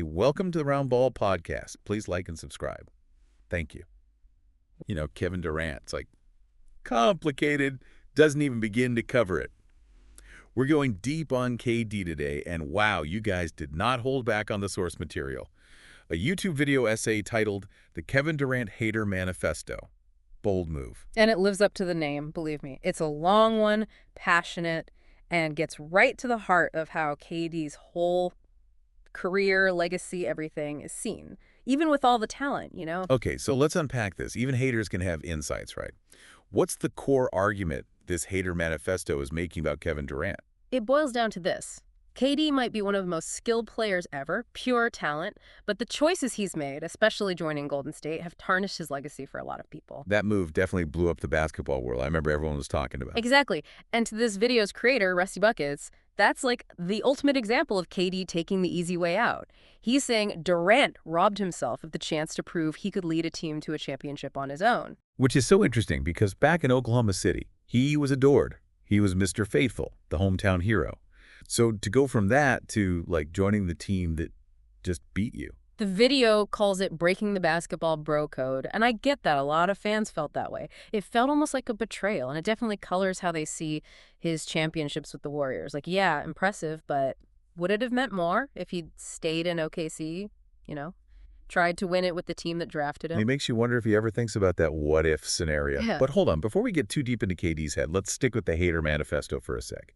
Welcome to the Round Ball Podcast. Please like and subscribe. Thank you. Kevin Durant, it's like complicated, doesn't even begin to cover it. We're going deep on KD today, and wow, you guys did not hold back on the source material. A YouTube video essay titled The Kevin Durant Hater Manifesto. Bold move. And it lives up to the name, believe me. It's a long one, passionate, and gets right to the heart of how KD's whole career, legacy, everything is seen. Even with all the talent. Okay, so let's unpack this. Even haters can have insights, right? What's the core argument this hater manifesto is making about Kevin Durant? It boils down to this. KD might be one of the most skilled players ever, pure talent, but the choices he's made, especially joining Golden State, have tarnished his legacy for a lot of people. That move definitely blew up the basketball world. I remember everyone was talking about it. Exactly. And to this video's creator, Rusty Buckets, that's like the ultimate example of KD taking the easy way out. He's saying Durant robbed himself of the chance to prove he could lead a team to a championship on his own. Which is so interesting because back in Oklahoma City, he was adored. He was Mr. Faithful, the hometown hero. So to go from that to joining the team that just beat you. The video calls it breaking the basketball bro code, and I get that. A lot of fans felt that way. It felt almost like a betrayal, and it definitely colors how they see his championships with the Warriors. Yeah, impressive, but would it have meant more if he'd stayed in OKC, tried to win it with the team that drafted him? It makes you wonder if he ever thinks about that what-if scenario. Yeah. But hold on, before we get too deep into KD's head, let's stick with the hater manifesto for a sec.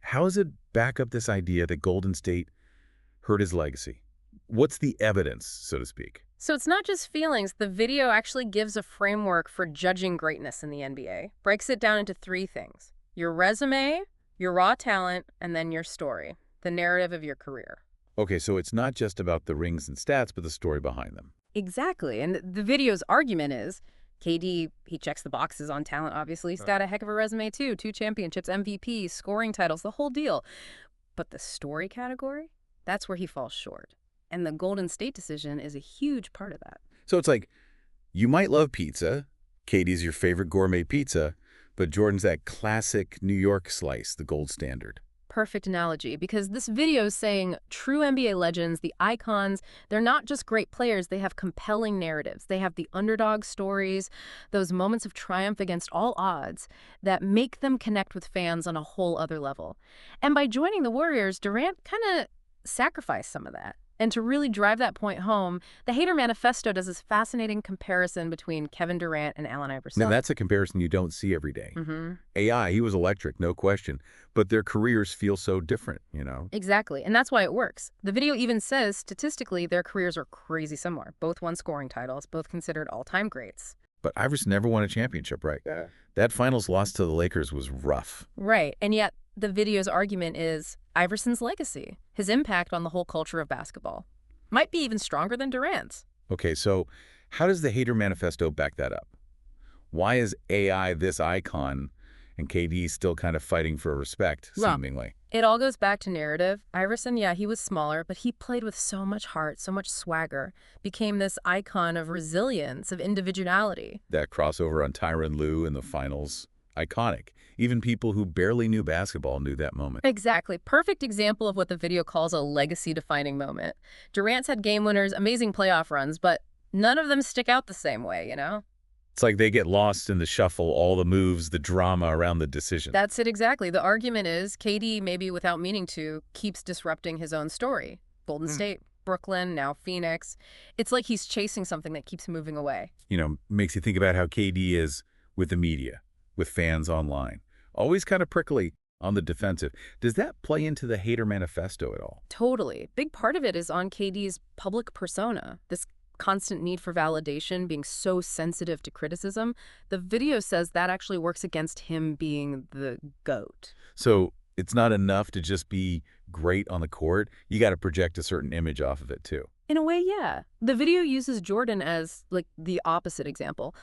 How does it back up this idea that Golden State hurt his legacy? What's the evidence, so to speak? So it's not just feelings. The video actually gives a framework for judging greatness in the NBA. Breaks it down into three things: your resume, your raw talent, and then your story, the narrative of your career. Okay, so it's not just about the rings and stats, but the story behind them. Exactly. And the video's argument is KD, he checks the boxes on talent, obviously. He's got a heck of a resume, too. 2 championships, MVP, scoring titles, the whole deal. But the story category, that's where he falls short. And the Golden State decision is a huge part of that. So it's like, you might love pizza, KD's your favorite gourmet pizza, but Jordan's that classic New York slice, the gold standard. Perfect analogy, because this video is saying true NBA legends, the icons, they're not just great players, they have compelling narratives. They have the underdog stories, those moments of triumph against all odds that make them connect with fans on a whole other level. And by joining the Warriors, Durant kind of sacrificed some of that. And to really drive that point home, the Hater Manifesto does this fascinating comparison between Kevin Durant and Allen Iverson. Now, that's a comparison you don't see every day. Mm-hmm. AI, he was electric, no question, but their careers feel so different, Exactly, and that's why it works. The video even says, statistically, their careers are crazy similar. Both won scoring titles, both considered all-time greats. But Iverson never won a championship, right? Yeah. That finals loss to the Lakers was rough. Right, and yet the video's argument is Iverson's legacy, his impact on the whole culture of basketball. Might be even stronger than Durant's. Okay, so how does the Hater Manifesto back that up? Why is AI this icon and KD still kind of fighting for respect, Well, seemingly? It all goes back to narrative. Iverson, yeah, he was smaller, but he played with so much heart, so much swagger, became this icon of resilience, of individuality. That crossover on Tyronn Lue in the finals, iconic. Even people who barely knew basketball knew that moment. Exactly. Perfect example of what the video calls a legacy-defining moment. Durant's had game winners, amazing playoff runs, but none of them stick out the same way, It's like they get lost in the shuffle, all the moves, the drama around the decision. That's it exactly. The argument is KD, maybe without meaning to, keeps disrupting his own story. Golden State, Brooklyn, now Phoenix. It's like he's chasing something that keeps moving away. Makes you think about how KD is with the media, with fans online. Always kind of prickly, on the defensive. Does that play into the Hater Manifesto at all? Totally. Big part of it is on KD's public persona, this constant need for validation, being so sensitive to criticism. The video says that actually works against him being the GOAT. So it's not enough to just be great on the court. You got to project a certain image off of it, too. In a way, yeah. The video uses Jordan as, the opposite example.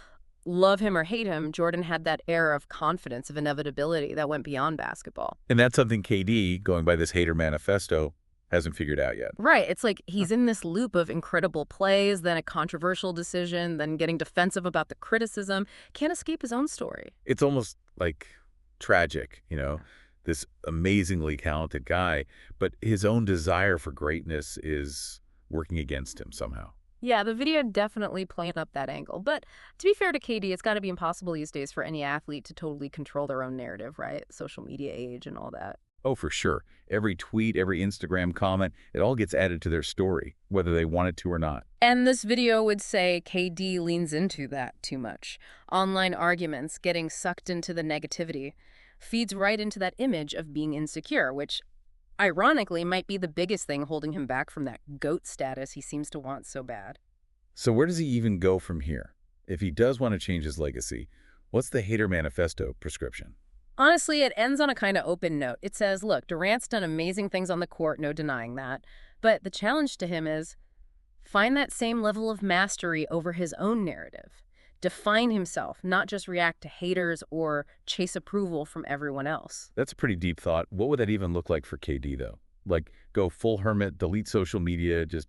Love him or hate him, Jordan had that air of confidence, of inevitability that went beyond basketball. And that's something KD, going by this Hater Manifesto, hasn't figured out yet. Right. It's like he's in this loop of incredible plays, then a controversial decision, then getting defensive about the criticism. Can't escape his own story. It's almost tragic, this amazingly talented guy, but his own desire for greatness is working against him somehow. Yeah, the video definitely played up that angle. But to be fair to KD, it's got to be impossible these days for any athlete to totally control their own narrative, right? Social media age and all that. Oh, for sure. Every tweet, every Instagram comment, it all gets added to their story, whether they want it to or not. And this video would say KD leans into that too much. Online arguments, getting sucked into the negativity, feeds right into that image of being insecure, which ironically might be the biggest thing holding him back from that GOAT status he seems to want so bad. So where does he even go from here? If he does want to change his legacy, what's the hater manifesto prescription? Honestly, it ends on a kind of open note. It says, look, Durant's done amazing things on the court, no denying that. But the challenge to him is find that same level of mastery over his own narrative. Define himself, not just react to haters or chase approval from everyone else. That's a pretty deep thought. What would that even look like for KD, though? Like, go full hermit, delete social media, just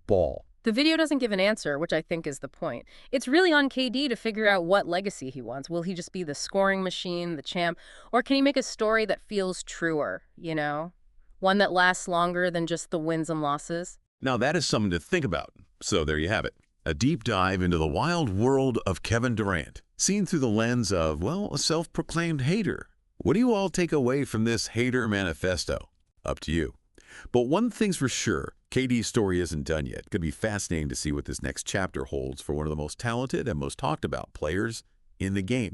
ball. The video doesn't give an answer, which I think is the point. It's really on KD to figure out what legacy he wants. Will he just be the scoring machine, the champ, or can he make a story that feels truer, you know? One that lasts longer than just the wins and losses? Now that is something to think about. So there you have it. A deep dive into the wild world of Kevin Durant, seen through the lens of, well, a self-proclaimed hater. What do you all take away from this hater manifesto? Up to you. But one thing's for sure, KD's story isn't done yet. It's going to be fascinating to see what this next chapter holds for one of the most talented and most talked about players in the game.